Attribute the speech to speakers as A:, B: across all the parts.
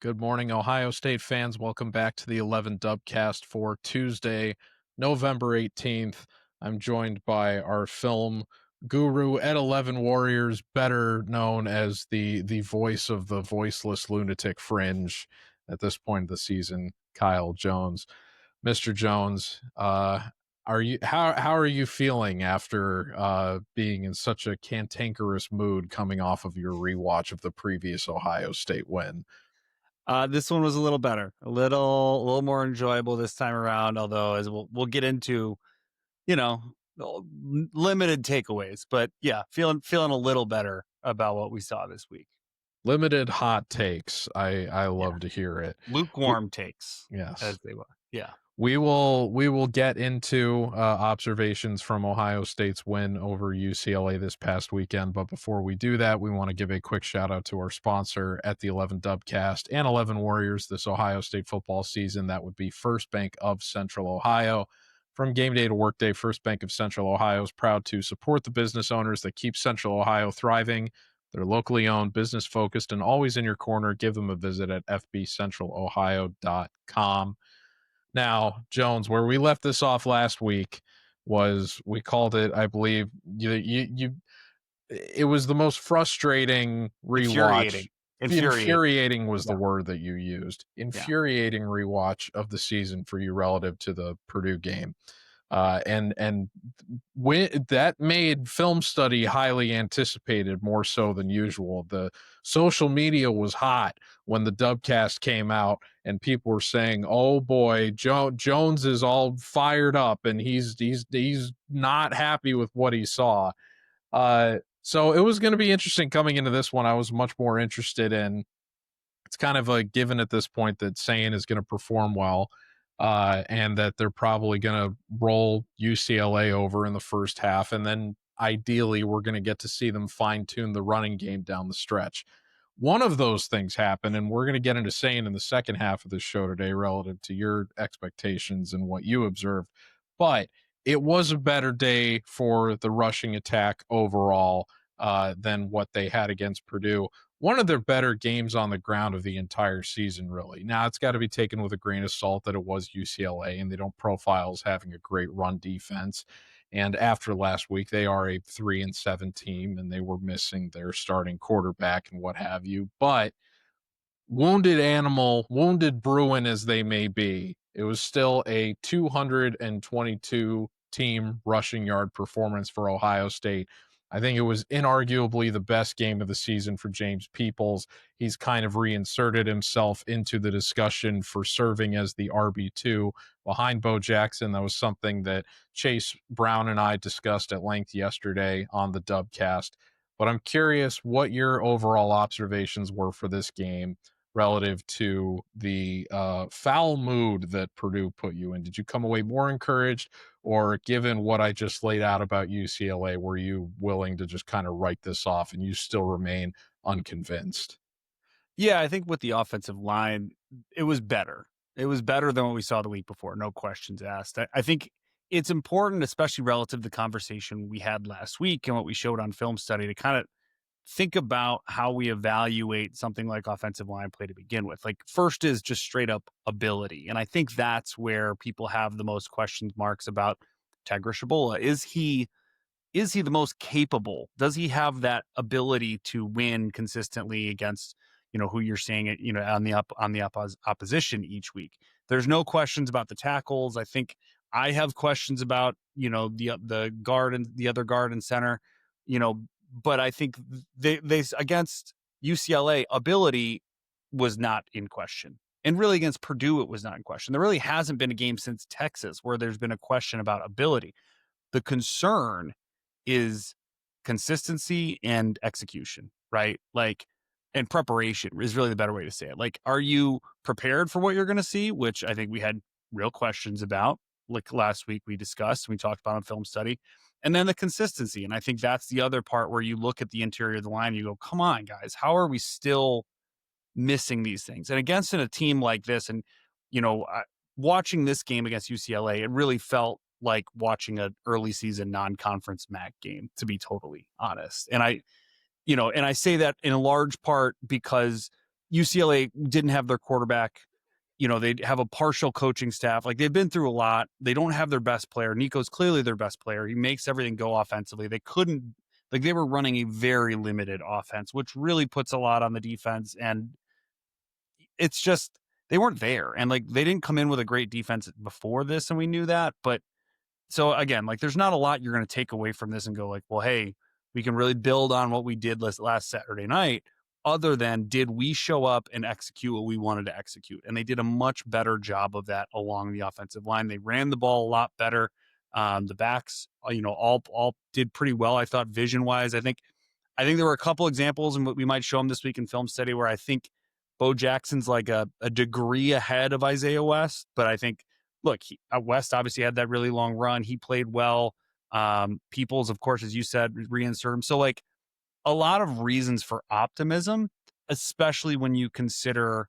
A: Good morning, Ohio State fans. Welcome back to the 11 Dubcast for Tuesday, November 18th. I'm joined by our film guru at 11 Warriors, better known as the voice of the voiceless lunatic Fringe at this point of the season, Kyle Jones. Mr. Jones, are you how are you feeling after being in such a cantankerous mood coming off of your rewatch of the previous Ohio State win?
B: This one was a little better, a little more enjoyable this time around. Although, as we'll get into, you know, limited takeaways, but yeah, feeling a little better about what we saw this week.
A: Limited hot takes. I
B: Yeah,
A: love to hear it. We,
B: lukewarm takes,
A: yes.
B: as they were. Yeah,
A: We will get into observations from Ohio State's win over UCLA this past weekend, but before we do that, we want to give a quick shout out to our sponsor at the 11 Dubcast and 11 Warriors this Ohio State football season. That would be First Bank of Central Ohio. From game day to workday, First Bank of Central Ohio is proud to support the business owners that keep Central Ohio thriving. They're locally owned, business focused, and always in your corner. Give them a visit at fbcentralohio.com. Now, Jones, where we left this off last week was we called it, I believe, it was the most frustrating rewatch.
B: infuriating, infuriating.
A: Infuriating was the
B: Yeah,
A: word that you used.
B: yeah.
A: Infuriating rewatch of the season for you relative to the Purdue game. And when that made film study highly anticipated more so than usual. The social media was hot when the Dubcast came out, and people were saying, "Oh boy, Jones is all fired up, and he's not happy with what he saw." So it was going to be interesting coming into this one. I was much more interested in. It's kind of a given at this point that Sayin is going to perform well, and that they're probably going to roll UCLA over in the first half, and then ideally we're going to get to see them fine tune the running game down the stretch. One of those things happened, and we're going to get into Sayin in the second half of the show today relative to your expectations and what you observed. But it was a better day for the rushing attack overall than what they had against Purdue. One of their better games on the ground of the entire season, really. Now, it's got to be taken with a grain of salt that it was UCLA, and they don't profile as having a great run defense. And after last week, they are a 3-7 team, and they were missing their starting quarterback and what have you. But wounded animal, wounded Bruin as they may be, it was still a 222 team rushing yard performance for Ohio State. I think it was inarguably the best game of the season for James Peoples. He's kind of reinserted himself into the discussion for serving as the RB2 behind Bo Jackson. That was something that Chase Brown and I discussed at length yesterday on the Dubcast. But I'm curious what your overall observations were for this game relative to the foul mood that Purdue put you in. Did you come away more encouraged, or given what I just laid out about UCLA, were you willing to just kind of write this off and you still remain unconvinced?
B: Yeah, I think with the offensive line, it was better. It was better than what we saw the week before. No questions asked. I think it's important, especially relative to the conversation we had last week and what we showed on film study, to kind of think about how we evaluate something like offensive line play to begin with. Like, first is just straight up ability. And I think that's where people have the most question marks about Tegra Shabola. Is he the most capable? Does he have that ability to win consistently against, who you're seeing it, on the opposition each week? There's no questions about the tackles. I think I have questions about, the guard and the other guard and center, but I think they against UCLA, ability was not in question. And really against Purdue, it was not in question. There really hasn't been a game since Texas where there's been a question about ability. The concern is consistency and execution, right? Like, and preparation is really the better way to say it. Like, are you prepared for what you're going to see? Which I think we had real questions about. Like last week we discussed, we talked about on film study, and then the consistency. And I think that's the other part where you look at the interior of the line, you go, come on, guys, how are we still missing these things? And against a team like this, and, watching this game against UCLA, it really felt like watching an early season non-conference MAC game, to be totally honest. And I say that in large part because UCLA didn't have their quarterback. They have a partial coaching staff. Like, they've been through a lot. They don't have their best player. Nico's clearly their best player. He makes everything go offensively. They couldn't, like, they were running a very limited offense, which really puts a lot on the defense. And it's just, they weren't there. And like, they didn't come in with a great defense before this. And we knew that. But so again, like, there's not a lot you're going to take away from this and go like, well, hey, we can really build on what we did last Saturday night, other than did we show up and execute what we wanted to execute? And they did a much better job of that along the offensive line. They ran the ball a lot better. The backs, all did pretty well, I thought, vision wise. I think there were a couple examples, and we might show them this week in film study, where I think Bo Jackson's like a degree ahead of Isaiah West. But I think, look, West obviously had that really long run. He played well. Peoples, of course, as you said, reinsert him. So like, a lot of reasons for optimism, especially when you consider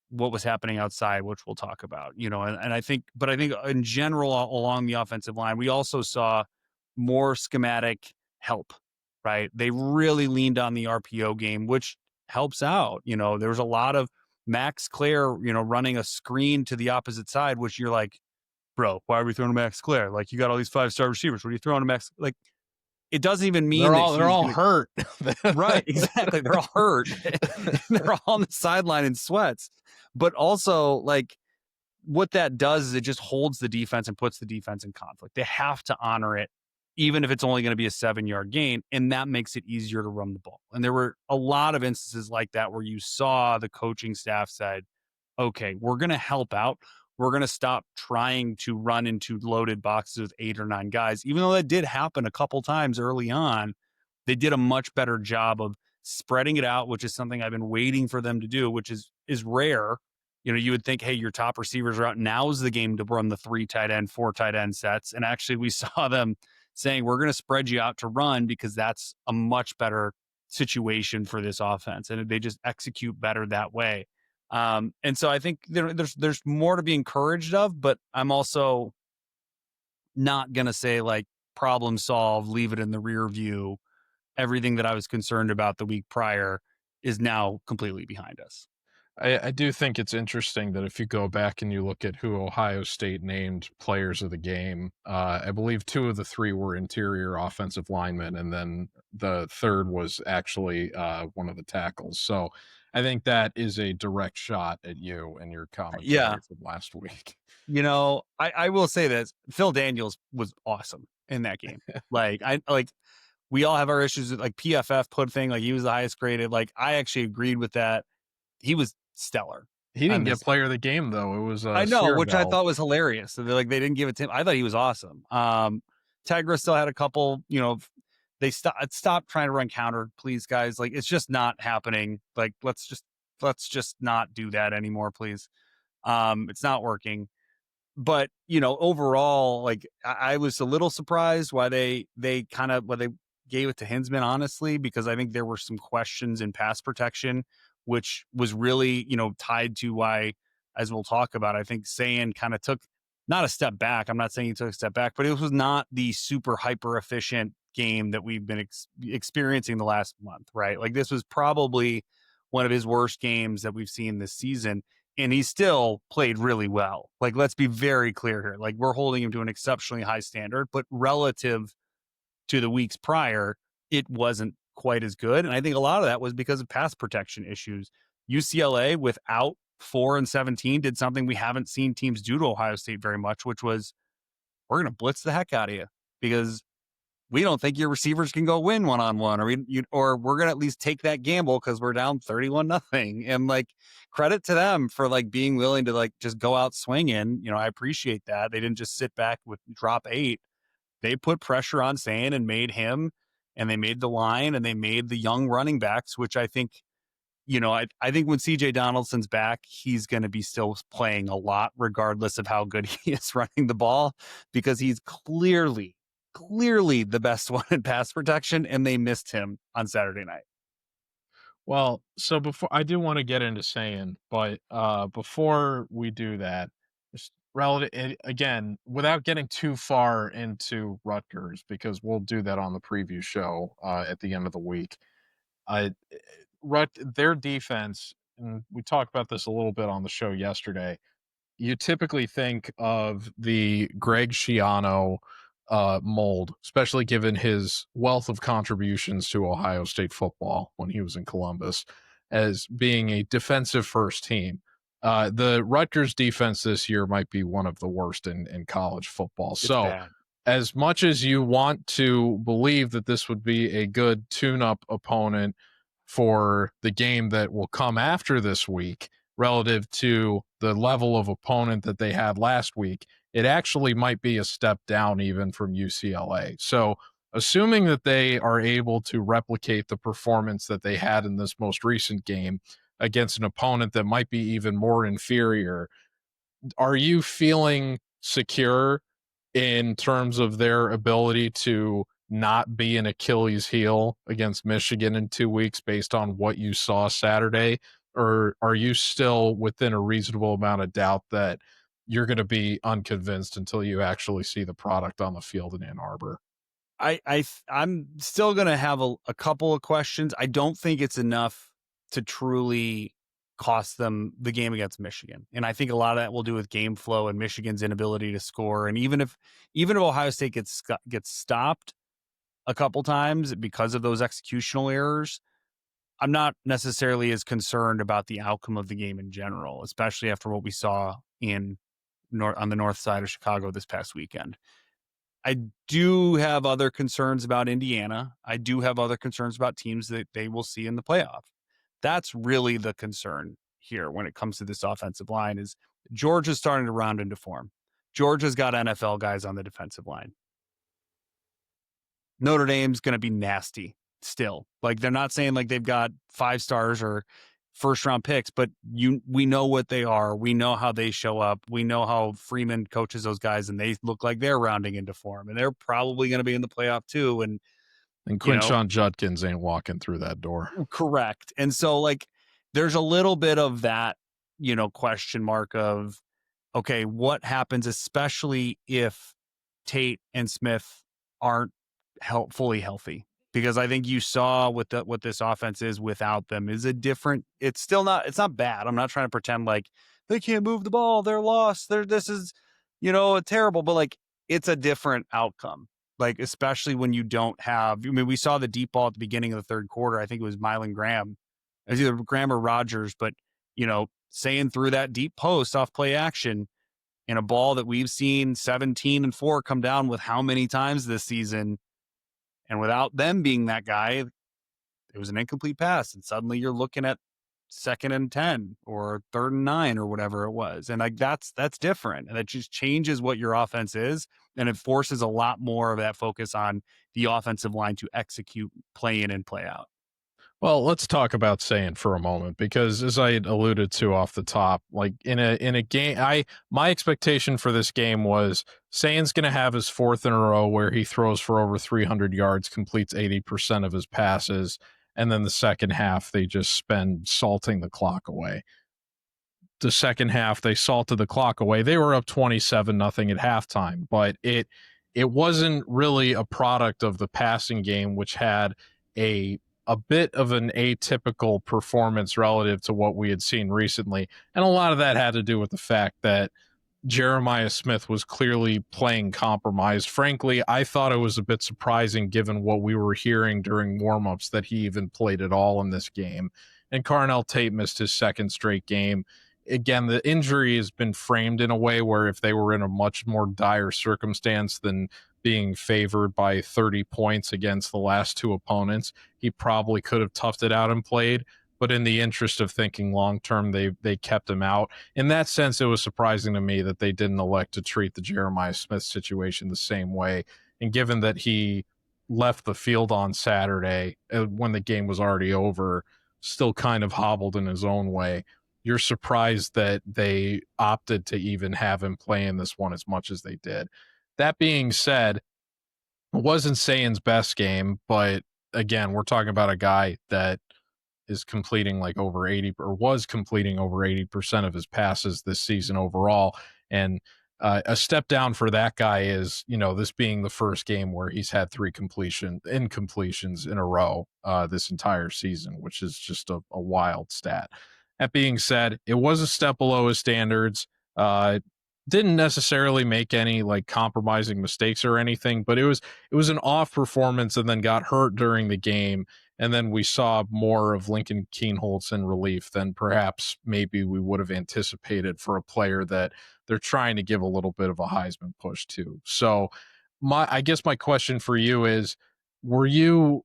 B: what was happening outside, which we'll talk about, and I think in general, along the offensive line, we also saw more schematic help, right? They really leaned on the RPO game, which helps out. There was a lot of Max Clare, running a screen to the opposite side, which you're like, bro, why are we throwing to Max Clare? Like, you got all these 5-star receivers. What are you throwing to Max? Like, it doesn't even mean that
A: They're
B: he's
A: all
B: going to.
A: hurt.
B: Right, exactly. They're all hurt. They're all on the sideline in sweats. But also, like, what that does is it just holds the defense and puts the defense in conflict. They have to honor it, even if it's only going to be a 7-yard gain, and that makes it easier to run the ball. And there were a lot of instances like that where you saw the coaching staff said, okay, we're going to help out. We're going to stop trying to run into loaded boxes with 8 or 9 guys. Even though that did happen a couple times early on, they did a much better job of spreading it out, which is something I've been waiting for them to do, which is rare. You would think, hey, your top receivers are out. Now's the game to run the 3 tight end, 4 tight end sets. And actually, we saw them saying, we're going to spread you out to run because that's a much better situation for this offense. And they just execute better that way. And so I think there's more to be encouraged of, but I'm also not going to say like problem solved, leave it in the rear view. Everything that I was concerned about the week prior is now completely behind us.
A: I do think it's interesting that if you go back and you look at who Ohio State named players of the game, I believe 2 of the 3 were interior offensive linemen, and then the third was actually one of the tackles. So I think that is a direct shot at you and your
B: Yeah.
A: commentary from last week.
B: I will say this. Phil Daniels was awesome in that game. We all have our issues with like PFF put thing, like he was the highest graded. Like, I actually agreed with that. He was stellar.
A: He didn't
B: on
A: get
B: this.
A: player of the game though. It was
B: I know, which I
A: Sierra.
B: thought was hilarious. So they didn't give it to him. I thought he was awesome. Tegra still had a couple, they stop trying to run counter, please, guys. Like, it's just not happening. Like, let's just not do that anymore, please. It's not working. But overall, like, I was a little surprised why they gave it to Hinsman, honestly, because I think there were some questions in pass protection, which was really tied to why, as we'll talk about, I think Sayin kind of took not a step back. I'm not saying he took a step back, but it was not the super hyper efficient game that we've been experiencing the last month, right? Like, this was probably one of his worst games that we've seen this season. And he still played really well. Like, let's be very clear here. Like, we're holding him to an exceptionally high standard, but relative to the weeks prior, it wasn't quite as good. And I think a lot of that was because of pass protection issues. UCLA, without 4 and 17, did something we haven't seen teams do to Ohio State very much, which was, we're going to blitz the heck out of you because we don't think your receivers can go win one-on-one, or we're going to at least take that gamble because we're down 31-0. And like, credit to them for like being willing to like just go out swinging. I appreciate that. They didn't just sit back with drop 8. They put pressure on Sayin and made him, and they made the line, and they made the young running backs, which I think, I think when CJ Donaldson's back, he's going to be still playing a lot, regardless of how good he is running the ball, because he's clearly the best one in pass protection, and they missed him on Saturday night.
A: Well, so before I do want to get into saying, but before we do that, just relative again, without getting too far into Rutgers, because we'll do that on the preview show at the end of the week. Uh, their defense and we talked about this a little bit on the show yesterday, you typically think of the Greg Schiano mold, especially given his wealth of contributions to Ohio State football when he was in Columbus, as being a defensive first team. The Rutgers defense this year might be one of the worst in college football.
B: It's
A: So,
B: bad.
A: as much as you want to believe that this would be a good tune up opponent for the game that will come after this week, relative to the level of opponent that they had last week, it actually might be a step down even from UCLA. So, assuming that they are able to replicate the performance that they had in this most recent game against an opponent that might be even more inferior, are you feeling secure in terms of their ability to not be an Achilles heel against Michigan in 2 weeks based on what you saw Saturday? Or are you still within a reasonable amount of doubt that you're going to be unconvinced until you actually see the product on the field in Ann Arbor?
B: I'm still gonna have a couple of questions. I don't think it's enough to truly cost them the game against Michigan, and I think a lot of that will do with game flow and Michigan's inability to score. And even if Ohio State gets stopped a couple times because of those executional errors, I'm not necessarily as concerned about the outcome of the game in general, especially after what we saw on the north side of Chicago this past weekend. I do have other concerns about Indiana. I do have other concerns about teams that they will see in the playoff. That's really the concern here when it comes to this offensive line is Georgia's starting to round into form. Georgia's got NFL guys on the defensive line. Notre Dame's going to be nasty still. Like they're not saying like they've got 5 stars or first round picks, but we know what they are. We know how they show up. We know how Freeman coaches those guys, and they look like they're rounding into form, and they're probably going to be in the playoff too. And
A: Quinshon Judkins ain't walking through that door.
B: correct. And so like there's a little bit of that, question mark of okay, what happens, especially if Tate and Smith aren't fully healthy? Because I think you saw what this offense is without them is a different. It's not bad. I'm not trying to pretend like they can't move the ball. They're lost. This is, terrible. But like it's a different outcome. Like especially when you don't have. I mean, we saw the deep ball at the beginning of the third quarter. I think it was Mylan Graham. It was either Graham or Rogers, but Sayin through that deep post off play action in a ball that we've seen 17-4 come down with how many times this season. And without them being that guy, it was an incomplete pass. And suddenly you're looking at 2nd and 10 or 3rd and 9 or whatever it was. And like that's different. And that just changes what your offense is. And it forces a lot more of that focus on the offensive line to execute play in and play out.
A: Well, let's talk about Sayin for a moment, because as I had alluded to off the top, like in a game, my expectation for this game was Sayin's going to have his 4th in a row where he throws for over 300 yards, completes 80% of his passes, and then the second half they just spend salting the clock away. The second half they salted the clock away. They were up 27-0 at halftime, but it wasn't really a product of the passing game, which had a bit of an atypical performance relative to what we had seen recently. And a lot of that had to do with the fact that Jeremiah Smith was clearly playing compromised. Frankly, I thought it was a bit surprising given what we were hearing during warmups that he even played at all in this game. And Carnell Tate missed his 2nd straight game. Again, the injury has been framed in a way where if they were in a much more dire circumstance than being favored by 30 points against the last 2 opponents, he probably could have toughed it out and played. But in the interest of thinking long term, they kept him out. In that sense, it was surprising to me that they didn't elect to treat the Jeremiah Smith situation the same way. And given that he left the field on Saturday when the game was already over, still kind of hobbled in his own way, you're surprised that they opted to even have him play in this one as much as they did. That being said, it wasn't Sayin's best game, but again, we're talking about a guy that is completing like over 80 or was completing over 80% of his passes this season overall. And a step down for that guy is, this being the first game where he's had 3 incompletions in a row this entire season, which is just a wild stat. That being said, it was a step below his standards. Uh, didn't necessarily make any like compromising mistakes or anything, but it was an off performance and then got hurt during the game. And then we saw more of Lincoln Keenholz in relief than perhaps maybe we would have anticipated for a player that they're trying to give a little bit of a Heisman push to. So I guess my question for you is, were you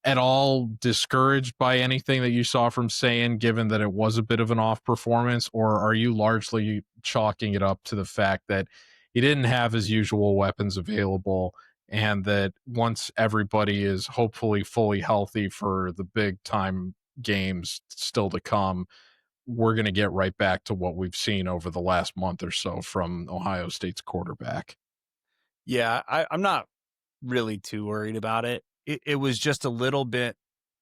A: at all discouraged by anything that you saw from Sayin, given that it was a bit of an off performance, or are you largely chalking it up to the fact that he didn't have his usual weapons available, and that once everybody is hopefully fully healthy for the big time games still to come, we're going to get right back to what we've seen over the last month or so from Ohio State's quarterback?
B: Yeah, I'm not really too worried about it. It was just a little bit,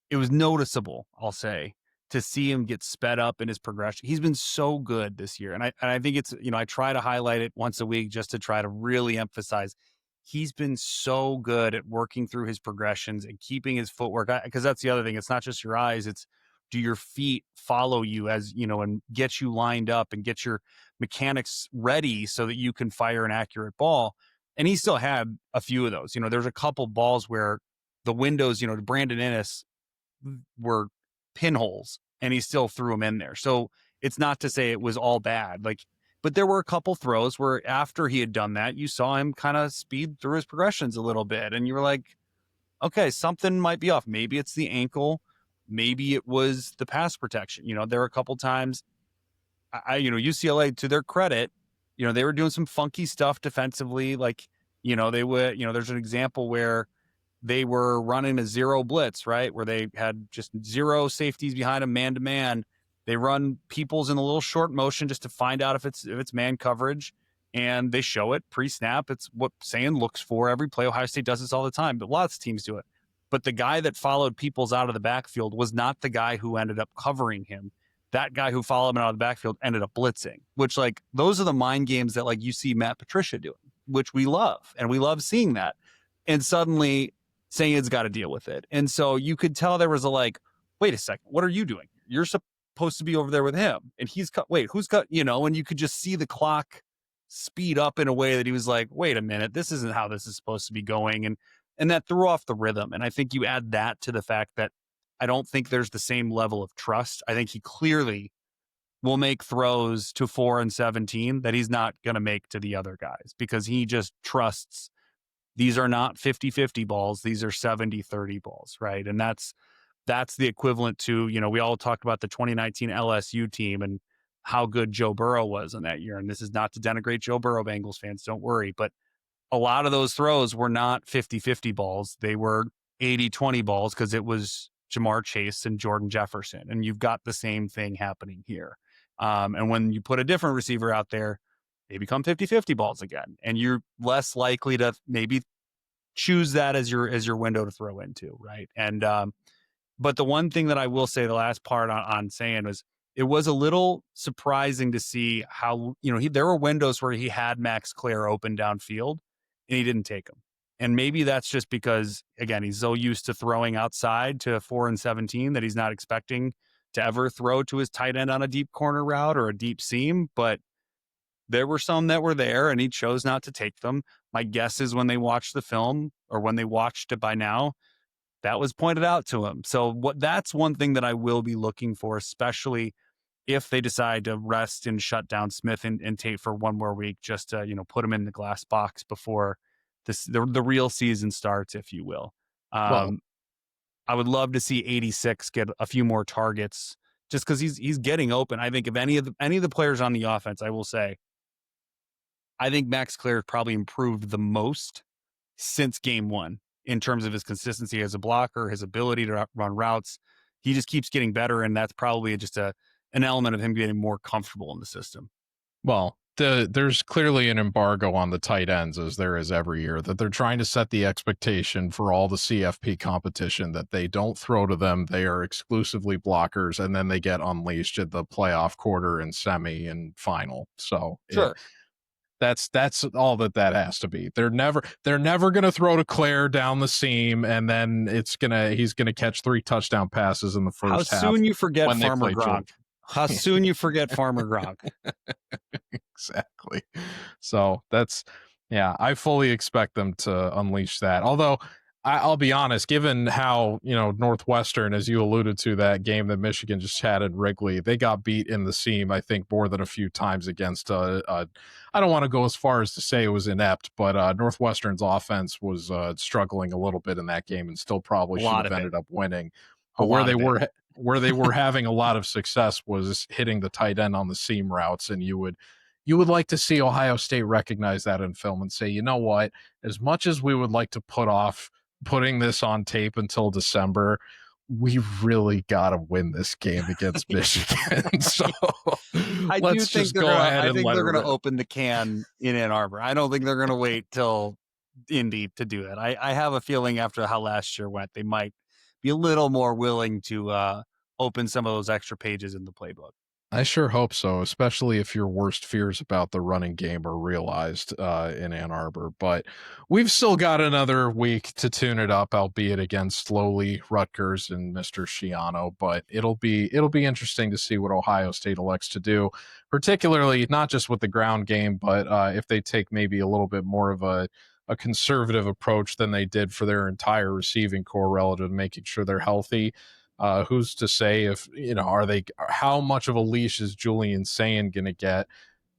B: it was noticeable, I'll say, to see him get sped up in his progression. He's been so good this year. And I think it's, I try to highlight it once a week just to try to really emphasize he's been so good at working through his progressions and keeping his footwork. Because that's the other thing. It's not just your eyes, it's do your feet follow you as, and get you lined up and get your mechanics ready so that you can fire an accurate ball. And he still had a few of those. There's a couple balls where the windows, to Brandon Ennis were pinholes and he still threw them in there. So it's not to say it was all bad. But there were a couple throws where after he had done that, you saw him kind of speed through his progressions a little bit. And you were like, okay, something might be off. Maybe it's the ankle. Maybe it was the pass protection. There were a couple times UCLA, to their credit, they were doing some funky stuff defensively. They would, there's an example where they were running a zero blitz, right? Where they had just zero safeties behind them, man to man. They run peoples in a little short motion just to find out if it's man coverage, and they show it pre-snap. It's what Sayin looks for every play. Ohio State does this all the time, but lots of teams do it. But the guy that followed Peoples out of the backfield was not the guy who ended up covering him. That guy who followed him out of the backfield ended up blitzing, which those are the mind games that you see Matt Patricia doing, which we love. And we love seeing that. And suddenly Sayin's got to deal with it. And so you could tell there was wait a second, what are you doing? You're supposed to be over there with him. And he's cut. Wait, who's cut? And you could just see the clock speed up in a way that he was like, wait a minute, this isn't how this is supposed to be going. And that threw off the rhythm. And I think you add that to the fact that I don't think there's the same level of trust. I think he clearly will make throws to 4 and 17 that he's not going to make to the other guys because he just trusts these are not 50-50 balls. These are 70-30 balls, right? And that's the equivalent to, we all talked about the 2019 LSU team and how good Joe Burrow was in that year. And this is not to denigrate Joe Burrow, Bengals fans, don't worry. But a lot of those throws were not 50-50 balls. They were 80-20 balls because it was Jamar Chase and Jordan Jefferson. And you've got the same thing happening here. And when you put a different receiver out there, they become 50-50 balls again. And you're less likely to maybe choose that as your window to throw into, right? And but the one thing that I will say, the last part on Sayin was, it was a little surprising to see how, there were windows where he had Max Clare open downfield and he didn't take them. And maybe that's just because, again, he's so used to throwing outside to 4 and 17 that he's not expecting to ever throw to his tight end on a deep corner route or a deep seam. But there were some that were there and he chose not to take them. My guess is when they watched the film or when they watched it by now, that was pointed out to him. So that's one thing that I will be looking for, especially if they decide to rest and shut down Smith and Tate for one more week, just to, put them in the glass box before the real season starts, if you will.
A: Well,
B: I would love to see 86 get a few more targets just because he's getting open. I think if any of the players on the offense, I will say, I think Max Clare probably improved the most since game one in terms of his consistency as a blocker, his ability to run routes. He just keeps getting better, and that's probably just an element of him getting more comfortable in the system.
A: Well, there's clearly an embargo on the tight ends, as there is every year, that they're trying to set the expectation for all the CFP competition that they don't throw to them. They are exclusively blockers, and then they get unleashed at the playoff quarter and semi and final. So
B: sure.
A: That's all that has to be. They're never going to throw to Claire down the seam, and then he's going to catch 3 touchdown passes in the first half.
B: How soon you forget Farmer Gronk? How soon you forget Farmer Gronk.
A: Exactly. So yeah, I fully expect them to unleash that. Although I'll be honest, given how, Northwestern, as you alluded to, that game that Michigan just had at Wrigley, they got beat in the seam, I think, more than a few times against, I don't want to go as far as to say it was inept, but Northwestern's offense was struggling a little bit in that game and still probably
B: A
A: should
B: lot
A: have
B: of it.
A: ended up winning.
B: A
A: But where
B: lot
A: they
B: of it.
A: were having a lot of success was hitting the tight end on the seam routes, and you would like to see Ohio State recognize that in film and say, you know what, as much as we would like to put off putting this on tape until December, we really got to win this game against Michigan. So
B: I do
A: let's
B: think
A: just
B: they're
A: go
B: gonna.
A: ahead
B: I
A: and
B: think
A: let it
B: they're gonna
A: rip.
B: open the can in Ann Arbor. I don't think they're gonna wait till Indy to do it. I have a feeling after how last year went, they might be a little more willing to open some of those extra pages in the playbook.
A: I sure hope so, especially if your worst fears about the running game are realized in Ann Arbor. But we've still got another week to tune it up, albeit against slowly Rutgers and Mr. Schiano. But it'll be interesting to see what Ohio State elects to do, particularly not just with the ground game, but if they take maybe a little bit more of a conservative approach than they did for their entire receiving core relative to making sure they're healthy. Who's to say if, how much of a leash is Julian Sayin going to get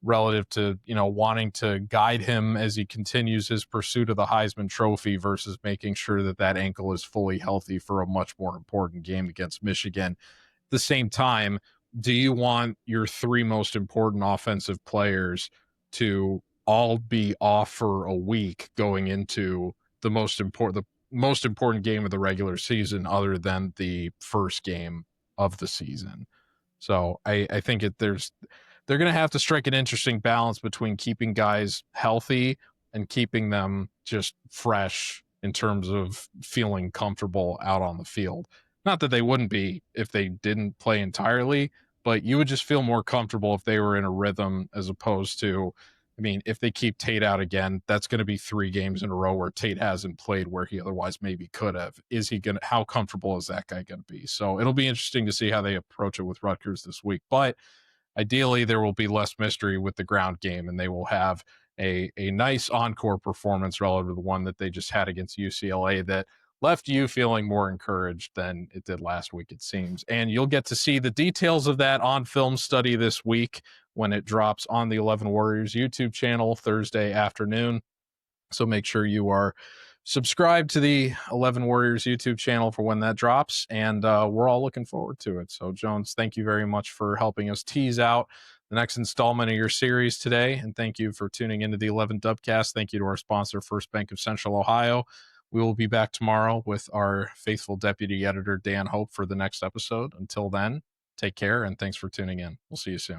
A: relative to, wanting to guide him as he continues his pursuit of the Heisman Trophy versus making sure that that ankle is fully healthy for a much more important game against Michigan. At the same time, do you want your three most important offensive players to all be off for a week going into the most important game of the regular season other than the first game of the season? So I think they're going to have to strike an interesting balance between keeping guys healthy and keeping them just fresh in terms of feeling comfortable out on the field. Not that they wouldn't be if they didn't play entirely, but you would just feel more comfortable if they were in a rhythm as opposed to, I mean, if they keep Tate out again, that's going to be 3 games in a row where Tate hasn't played where he otherwise maybe could have. How comfortable is that guy going to be? So it'll be interesting to see how they approach it with Rutgers this week. But ideally, there will be less mystery with the ground game, and they will have a nice encore performance relative to the one that they just had against UCLA that left you feeling more encouraged than it did last week, it seems. And you'll get to see the details of that on film study this week when it drops on the 11 Warriors YouTube channel Thursday afternoon. So make sure you are subscribed to the 11 Warriors YouTube channel for when that drops. And we're all looking forward to it. So, Jones, thank you very much for helping us tease out the next installment of your series today. And thank you for tuning into the 11 Dubcast. Thank you to our sponsor, First Bank of Central Ohio. We will be back tomorrow with our faithful deputy editor, Dan Hope, for the next episode. Until then, take care and thanks for tuning in. We'll see you soon.